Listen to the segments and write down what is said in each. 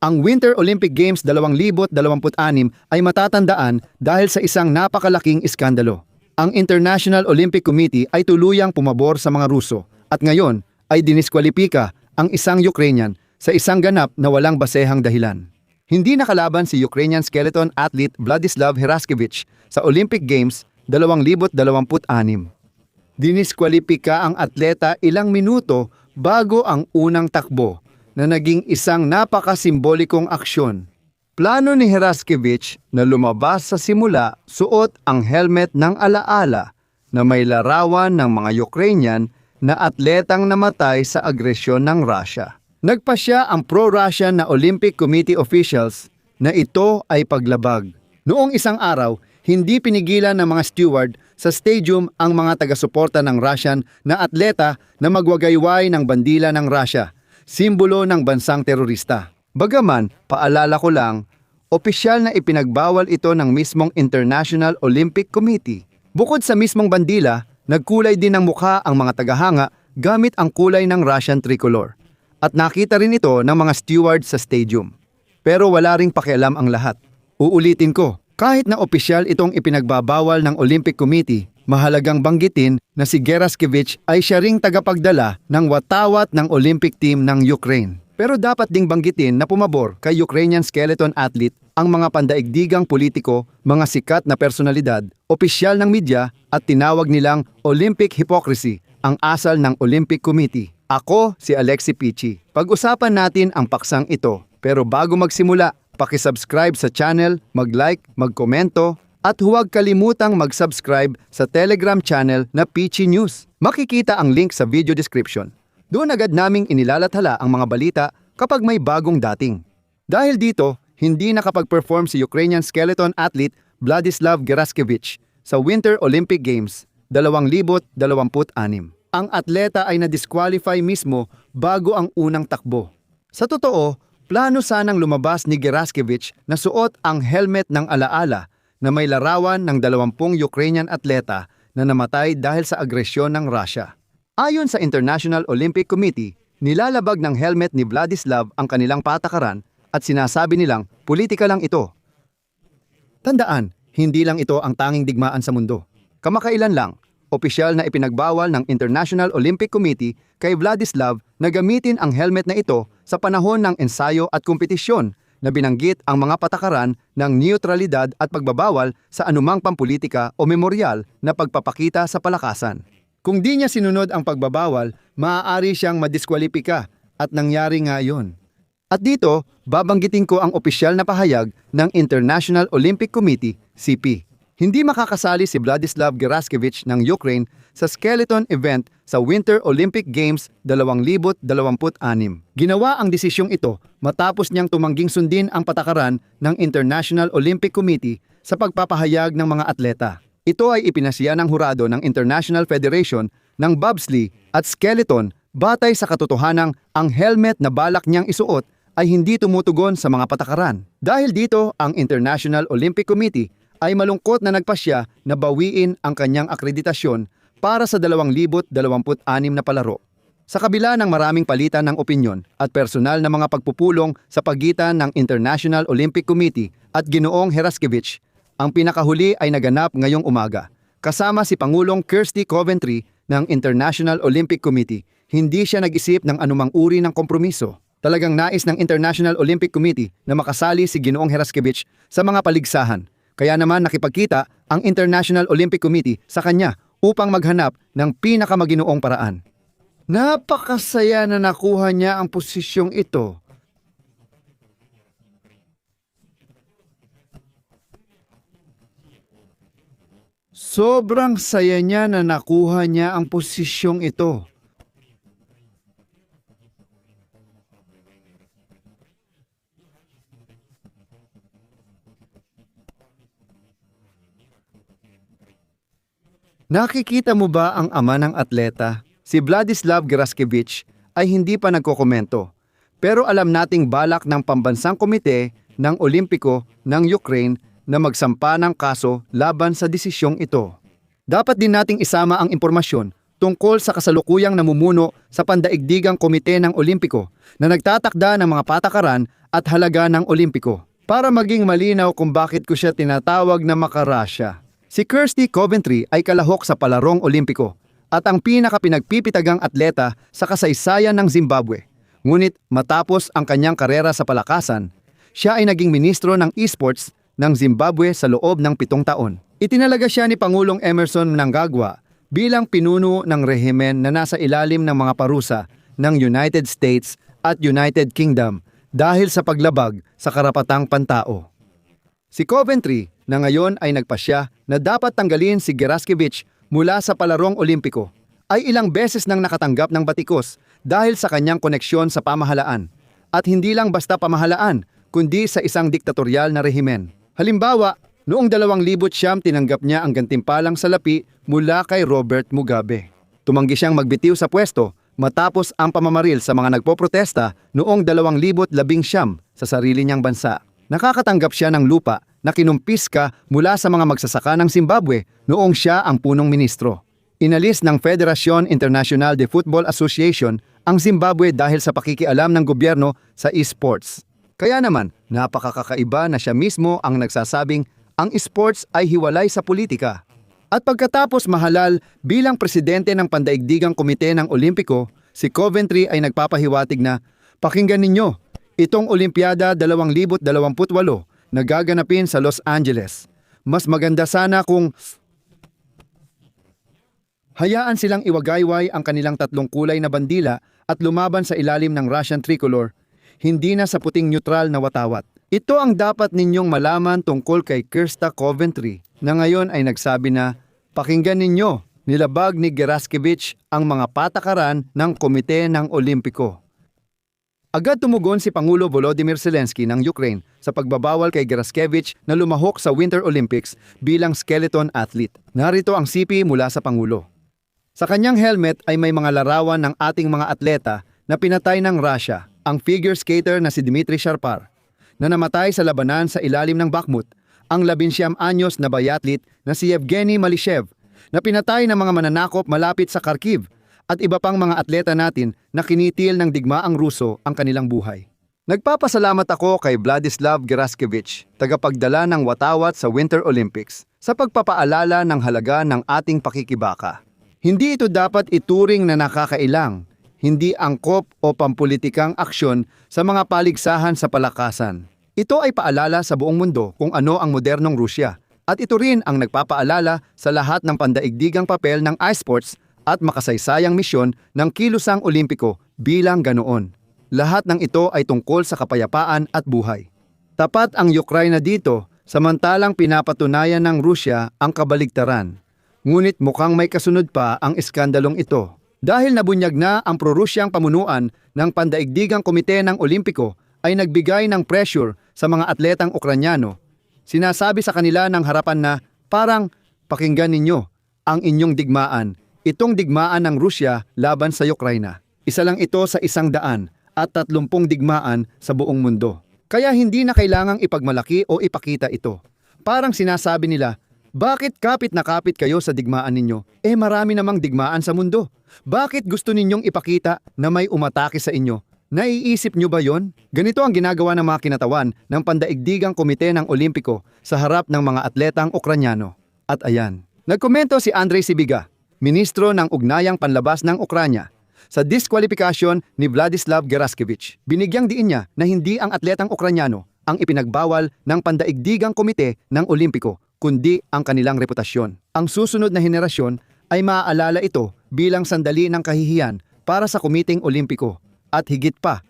Ang Winter Olympic Games 2026 ay matatandaan dahil sa isang napakalaking iskandalo. Ang International Olympic Committee ay tuluyang pumabor sa mga Ruso at ngayon ay diniskwalipika ang isang Ukrainian sa isang ganap na walang basehang dahilan. Hindi nakalaban si Ukrainian skeleton athlete Vladislav Heraskevich sa Olympic Games 2026. Diniskwalipika ang atleta ilang minuto bago ang unang takbo na naging isang napakasimbolikong aksyon. Plano ni Heraskevich na lumabas sa simula suot ang helmet ng alaala na may larawan ng mga Ukrainian na atletang namatay sa agresyon ng Russia. Nagpasya ang pro-Russian na Olympic Committee officials na ito ay paglabag. Noong isang araw, hindi pinigilan ng mga steward sa stadium ang mga taga-suporta ng Russian na atleta na magwagayway ng bandila ng Russia, simbolo ng bansang terorista. Bagaman, paalala ko lang, opisyal na ipinagbawal ito ng mismong International Olympic Committee. Bukod sa mismong bandila, nagkulay din ng mukha ang mga tagahanga gamit ang kulay ng Russian tricolor. At nakita rin ito ng mga steward sa stadium. Pero wala ring pakialam ang lahat. Uulitin ko, kahit na opisyal itong ipinagbabawal ng Olympic Committee, mahalagang banggitin na si Heraskevich ay siya ring tagapagdala ng watawat ng Olympic team ng Ukraine. Pero dapat ding banggitin na pumabor kay Ukrainian skeleton athlete ang mga pandaigdigang politiko, mga sikat na personalidad, opisyal ng media at tinawag nilang Olympic hypocrisy, ang asal ng Olympic Committee. Ako si Alexi Pichi. Pag-usapan natin ang paksang ito. Pero bago magsimula, paki-subscribe sa channel, mag-like, magkomento, at huwag kalimutang mag-subscribe sa Telegram channel na Pichi News. Makikita ang link sa video description. Doon agad naming inilalathala ang mga balita kapag may bagong dating. Dahil dito, hindi nakapag-perform si Ukrainian skeleton athlete Vladislav Heraskevich sa Winter Olympic Games 2026. Ang atleta ay na-disqualify mismo bago ang unang takbo. Sa totoo, plano sanang lumabas ni Heraskevich na suot ang helmet ng alaala na may larawan ng 20 Ukrainian atleta na namatay dahil sa agresyon ng Russia. Ayon sa International Olympic Committee, nilalabag ng helmet ni Vladislav ang kanilang patakaran at sinasabi nilang politika lang ito. Tandaan, hindi lang ito ang tanging digmaan sa mundo. Kamakailan lang, opisyal na ipinagbawal ng International Olympic Committee kay Vladislav na gamitin ang helmet na ito sa panahon ng ensayo at kompetisyon na binanggit ang mga patakaran ng neutralidad at pagbabawal sa anumang pampolitika o memoryal na pagpapakita sa palakasan. Kung di niya sinunod ang pagbabawal, maaari siyang madiskwalipika at nangyari nga yun. At dito, babanggitin ko ang opisyal na pahayag ng International Olympic Committee, CP. Hindi makakasali si Vladislav Heraskevich ng Ukraine sa skeleton event sa Winter Olympic Games 2026. Ginawa ang desisyong ito matapos niyang tumangging sundin ang patakaran ng International Olympic Committee sa pagpapahayag ng mga atleta. Ito ay ipinasiya ng hurado ng International Federation ng Bobsleigh at Skeleton batay sa katotohanang ang helmet na balak niyang isuot ay hindi tumutugon sa mga patakaran. Dahil dito, ang International Olympic Committee ay malungkot na nagpasya na bawiin ang kanyang akreditasyon para sa 2026 na palaro. Sa kabila ng maraming palitan ng opinyon at personal na mga pagpupulong sa pagitan ng International Olympic Committee at Ginoong Heraskevich, ang pinakahuli ay naganap ngayong umaga. Kasama si Pangulong Kirsty Coventry ng International Olympic Committee, hindi siya nag-isip ng anumang uri ng kompromiso. Talagang nais ng International Olympic Committee na makasali si Ginoong Heraskevich sa mga paligsahan. Kaya naman nakipagkita ang International Olympic Committee sa kanya upang maghanap ng pinakamaginoong paraan. Napakasaya na nakuha niya ang posisyong ito. Sobrang saya niya na nakuha niya ang posisyong ito. Nakikita mo ba ang ama ng atleta? Si Vladislav Heraskevich ay hindi pa nagkokomento. Pero alam nating balak ng Pambansang Komite ng Olimpiko ng Ukraine na magsampa ng kaso laban sa desisyong ito. Dapat din nating isama ang impormasyon tungkol sa kasalukuyang namumuno sa Pandaigdigang Komite ng Olimpiko na nagtatakda ng mga patakaran at halaga ng Olimpiko. Para maging malinaw kung bakit ko siya tinatawag na makarasya. Si Kirsty Coventry ay kalahok sa palarong Olimpiko at ang pinakapinagpipitagang atleta sa kasaysayan ng Zimbabwe. Ngunit matapos ang kanyang karera sa palakasan, siya ay naging ministro ng esports ng Zimbabwe sa loob ng 7 taon. Itinalaga siya ni Pangulong Emmerson Mnangagwa bilang pinuno ng rehimen na nasa ilalim ng mga parusa ng United States at United Kingdom dahil sa paglabag sa karapatang pantao. Si Coventry na ngayon ay nagpasya na dapat tanggalin si Geraskevich mula sa palarong Olimpiko ay ilang beses nang nakatanggap ng batikos dahil sa kanyang koneksyon sa pamahalaan at hindi lang basta pamahalaan kundi sa isang diktatorial na rehimen. Halimbawa, noong 2009 tinanggap niya ang gantimpalang salapi mula kay Robert Mugabe. Tumanggi siyang magbitiw sa pwesto matapos ang pamamaril sa mga nagpoprotesta noong 2019 sa sarili niyang bansa. Nakakatanggap siya ng lupa na kinumpiska mula sa mga magsasaka ng Zimbabwe noong siya ang punong ministro. Inalis ng Federation International de Football Association ang Zimbabwe dahil sa pakikialam ng gobyerno sa esports. Kaya naman, napakakaiba na siya mismo ang nagsasabing ang esports ay hiwalay sa politika. At pagkatapos mahalal bilang presidente ng Pandaigdigang Komite ng Olimpiko, si Coventry ay nagpapahiwatig na, pakinggan ninyo, itong Olimpiada 2028 na gaganapin sa Los Angeles. Mas maganda sana kung hayaan silang iwagayway ang kanilang 3 kulay na bandila at lumaban sa ilalim ng Russian tricolor, hindi na sa puting neutral na watawat. Ito ang dapat ninyong malaman tungkol kay Kirsty Coventry na ngayon ay nagsabi na, pakinggan ninyo, nilabag ni Geraskevich ang mga patakaran ng Komite ng Olimpiko. Agad tumugon si Pangulo Volodymyr Zelensky ng Ukraine sa pagbabawal kay Geraskevich na lumahok sa Winter Olympics bilang skeleton athlete. Narito ang sipi mula sa Pangulo. Sa kanyang helmet ay may mga larawan ng ating mga atleta na pinatay ng Russia, ang figure skater na si Dmitry Sharpar, na namatay sa labanan sa ilalim ng Bakhmut, ang 19 anyos na biathlete na si Yevgeny Malishev, na pinatay ng mga mananakop malapit sa Kharkiv, at iba pang mga atleta natin na kinitil ng digmaang Ruso ang kanilang buhay. Nagpapasalamat ako kay Vladislav Geraskevich, tagapagdala ng watawat sa Winter Olympics, sa pagpapaalala ng halaga ng ating pakikibaka. Hindi ito dapat ituring na nakakailang, hindi angkop o pampulitikang aksyon sa mga paligsahan sa palakasan. Ito ay paalala sa buong mundo kung ano ang modernong Rusya, at ito rin ang nagpapaalala sa lahat ng pandaigdigang papel ng esports at makasaysayang misyon ng kilusang Olimpiko bilang ganoon. Lahat ng ito ay tungkol sa kapayapaan at buhay. Tapat ang Ukraine dito, samantalang pinapatunayan ng Rusya ang kabaligtaran. Ngunit mukhang may kasunod pa ang iskandalong ito. Dahil nabunyag na ang pro-Rusyang pamunuan ng Pandaigdigang Komite ng Olimpiko ay nagbigay ng pressure sa mga atletang Ukranyano. Sinasabi sa kanila ng harapan na parang pakinggan ninyo ang inyong digmaan. Itong digmaan ng Rusya laban sa Ukraine. Isa lang ito sa 130 digmaan sa buong mundo. Kaya hindi na kailangang ipagmalaki o ipakita ito. Parang sinasabi nila, bakit kapit na kapit kayo sa digmaan ninyo? Marami namang digmaan sa mundo. Bakit gusto ninyong ipakita na may umatake sa inyo? Naiisip nyo ba yon? Ganito ang ginagawa ng mga kinatawan ng Pandaigdigang Komite ng Olimpiko sa harap ng mga atletang Ukranyano. At ayan, nagkomento si Andrei Sibiga, Ministro ng Ugnayang Panlabas ng Ukranya, sa diskwalifikasyon ni Vladislav Geraskevich. Binigyang diin niya na hindi ang atletang Ukranyano ang ipinagbawal ng Pandaigdigang Komite ng Olimpiko, kundi ang kanilang reputasyon. Ang susunod na henerasyon ay maaalala ito bilang sandali ng kahihiyan para sa Komiteng Olimpiko at higit pa.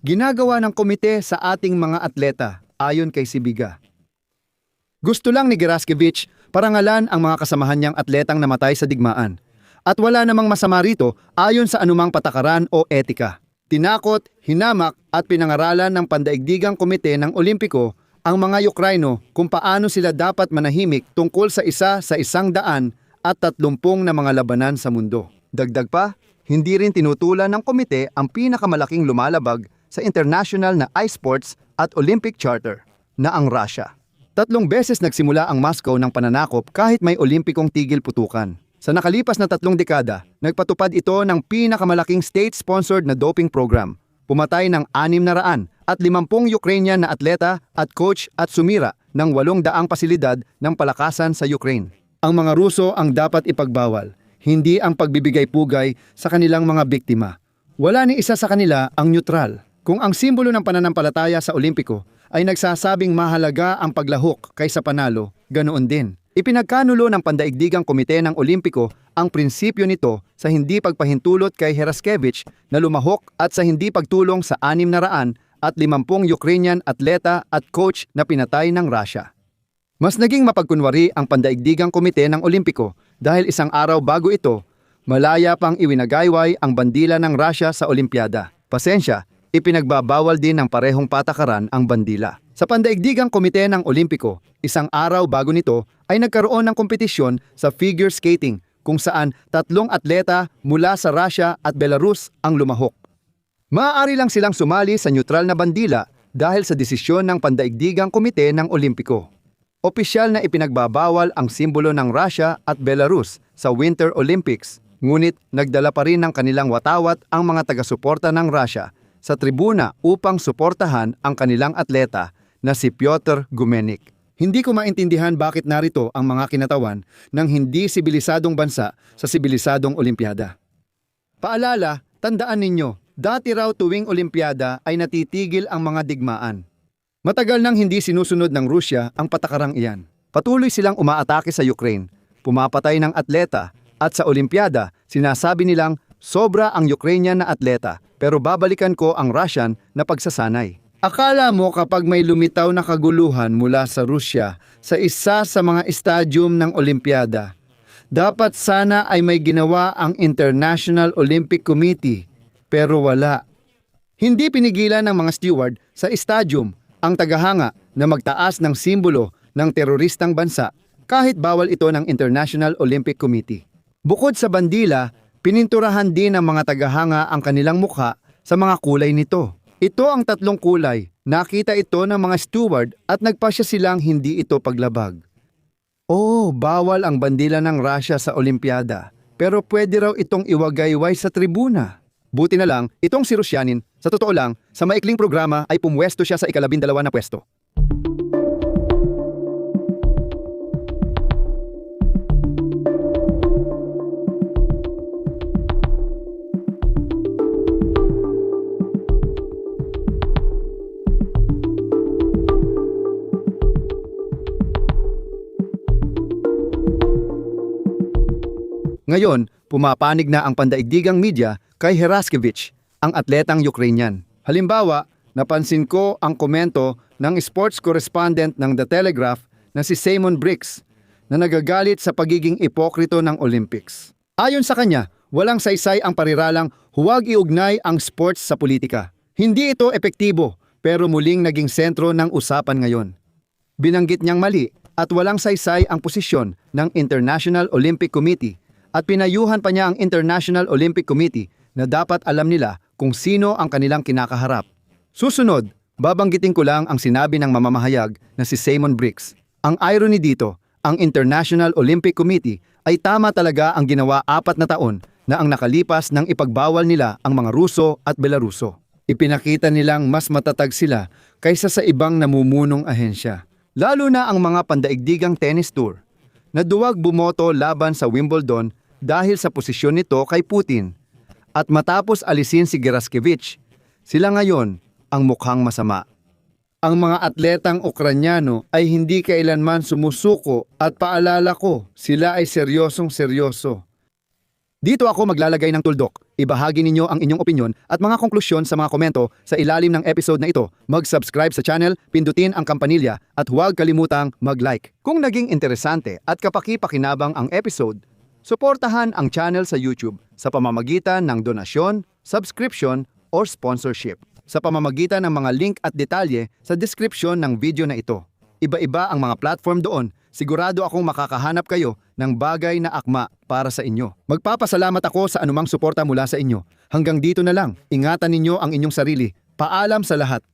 Ginagawa ng komite sa ating mga atleta ayon kay Sibiga. Gusto lang ni Geraskevich parangalan ang mga kasamahan niyang atletang namatay sa digmaan. At wala namang masama rito ayon sa anumang patakaran o etika. Tinakot, hinamak at pinangaralan ng Pandaigdigang Komite ng Olimpiko ang mga Ukraino kung paano sila dapat manahimik tungkol sa 130 na mga labanan sa mundo. Dagdag pa, hindi rin tinutulan ng komite ang pinakamalaking lumalabag sa international na esports at Olympic Charter na ang Russia. 3 beses nagsimula ang Moscow ng pananakop kahit may Olimpikong tigil putukan. Sa nakalipas na 3 dekada, nagpatupad ito ng pinakamalaking state-sponsored na doping program. Pumatay ng 650 Ukrainian na atleta at coach at sumira ng 800 pasilidad ng palakasan sa Ukraine. Ang mga Ruso ang dapat ipagbawal, hindi ang pagbibigay-pugay sa kanilang mga biktima. Wala ni isa sa kanila ang neutral. Kung ang simbolo ng pananampalataya sa Olimpiko ay nagsasabing mahalaga ang paglahok kaysa panalo, ganoon din. Ipinagkanulo ng Pandaigdigang Komite ng Olimpiko ang prinsipyo nito sa hindi pagpahintulot kay Heraskevich na lumahok at sa hindi pagtulong sa 650 Ukrainian atleta at coach na pinatay ng Russia. Mas naging mapagkunwari ang Pandaigdigang Komite ng Olimpiko dahil isang araw bago ito, malaya pang iwinagayway ang bandila ng Russia sa Olimpiada. Pasensya, ipinagbabawal din ng parehong patakaran ang bandila. Sa Pandaigdigang Komite ng Olimpiko, isang araw bago nito ay nagkaroon ng kompetisyon sa figure skating kung saan 3 atleta mula sa Russia at Belarus ang lumahok. Maaari lang silang sumali sa neutral na bandila dahil sa desisyon ng Pandaigdigang Komite ng Olimpiko. Opisyal na ipinagbabawal ang simbolo ng Russia at Belarus sa Winter Olympics, ngunit nagdala pa rin ng kanilang watawat ang mga taga-suporta ng Russia sa tribuna upang suportahan ang kanilang atleta na si Pyotr Gumenik. Hindi ko maintindihan bakit narito ang mga kinatawan ng hindi sibilisadong bansa sa sibilisadong Olimpiada. Paalala, tandaan ninyo, dati raw tuwing Olimpiada ay natitigil ang mga digmaan. Matagal nang hindi sinusunod ng Rusya ang patakarang iyan. Patuloy silang umaatake sa Ukraine, pumapatay ng atleta, at sa Olimpiada, sinasabi nilang sobra ang Ukrainian na atleta pero babalikan ko ang Russian na pagsasanay. Akala mo kapag may lumitaw na kaguluhan mula sa Rusya sa isa sa mga stadium ng Olimpiada, dapat sana ay may ginawa ang International Olympic Committee, pero wala. Hindi pinigilan ng mga steward sa stadium ang tagahanga na magtaas ng simbolo ng teroristang bansa kahit bawal ito ng International Olympic Committee. Bukod sa bandila, pininturahan din ng mga tagahanga ang kanilang mukha sa mga kulay nito. Ito ang 3 kulay. Nakita ito ng mga steward at nagpasya silang hindi ito paglabag. Oh, bawal ang bandila ng Russia sa Olimpiada. Pero pwede raw itong iwagayway sa tribuna. Buti na lang, itong si Rusyanin, sa totoo lang, sa maikling programa ay pumwesto siya sa 12 na pwesto. Ngayon, pumapanig na ang pandaigdigang media kay Heraskevich, ang atletang Ukrainian. Halimbawa, napansin ko ang komento ng sports correspondent ng The Telegraph na si Simon Briggs na nagagalit sa pagiging ipokrito ng Olympics. Ayon sa kanya, walang saysay ang pariralang huwag iugnay ang sports sa politika. Hindi ito epektibo pero muling naging sentro ng usapan ngayon. Binanggit niyang mali at walang saysay ang posisyon ng International Olympic Committee at pinayuhan pa niya ang International Olympic Committee na dapat alam nila kung sino ang kanilang kinakaharap. Susunod, babanggitin ko lang ang sinabi ng mamamahayag na si Simon Briggs. Ang irony dito, ang International Olympic Committee ay tama talaga ang ginawa 4 na taon na ang nakalipas nang ipagbawal nila ang mga Ruso at Belaruso. Ipinakita nilang mas matatag sila kaysa sa ibang namumunong ahensya. Lalo na ang mga pandaigdigang tennis tour na duwag bumoto laban sa Wimbledon dahil sa posisyon nito kay Putin. At matapos alisin si Geraskevich, sila ngayon ang mukhang masama. Ang mga atletang Ukrainyano ay hindi kailanman sumusuko at paalala ko, sila ay seryosong-seryoso. Dito ako maglalagay ng tuldok. Ibahagi ninyo ang inyong opinyon at mga konklusyon sa mga komento sa ilalim ng episode na ito. Mag-subscribe sa channel, pindutin ang kampanilya at huwag kalimutang mag-like. Kung naging interesante at kapaki-pakinabang ang episode, suportahan ang channel sa YouTube sa pamamagitan ng donasyon, subscription, or sponsorship. Sa pamamagitan ng mga link at detalye sa description ng video na ito. Iba-iba ang mga platform doon. Sigurado akong makakahanap kayo ng bagay na akma para sa inyo. Magpapasalamat ako sa anumang suporta mula sa inyo. Hanggang dito na lang. Ingatan ninyo ang inyong sarili. Paalam sa lahat.